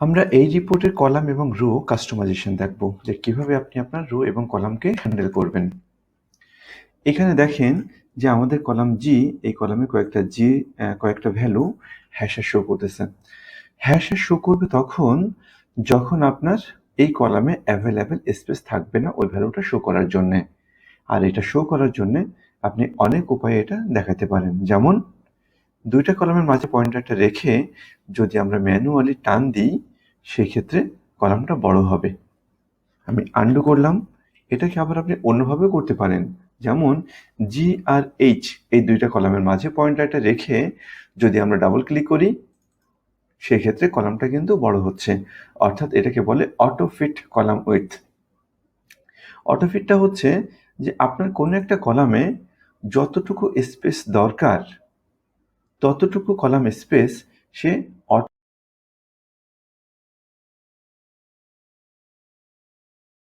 আমরা এই রিপোর্টের কলাম এবং রো কাস্টমাইজেশন দেখব যে কিভাবে আপনি আপনার রো এবং কলামকে হ্যান্ডেল করবেন। এখানে দেখেন যে আমাদের কলাম জি, এই কলামে কয়েকটা ভ্যালু হ্যাশে শো করতেছে। হ্যাশে শো করবে তখন যখন আপনার এই কলামে অ্যাভেলেবেল স্পেস থাকবে না ওই ভ্যালুটা শো করার জন্যে। আর এটা শো করার জন্যে আপনি অনেক উপায়ে এটা দেখাতে পারেন। যেমন দুইটা কলামের মাঝে পয়েন্টারটা রেখে যদি আমরা ম্যানুয়ালি টান দিই সেক্ষেত্রে কলামটা বড় হবে। আমি আন্ডু করলাম। এটাকে আবার আপনি অন্যভাবেও করতে পারেন। যেমন জি আর এইচ এই দুইটা কলামের মাঝে পয়েন্টারটা রেখে যদি আমরা ডাবল ক্লিক করি সেক্ষেত্রে কলামটা কিন্তু বড় হচ্ছে। অর্থাৎ এটাকে বলে auto fit column width. Auto ফিটটা হচ্ছে যে আপনার কোনো একটা কলামে যতটুকু স্পেস দরকার ততটুকু কলাম স্পেস সে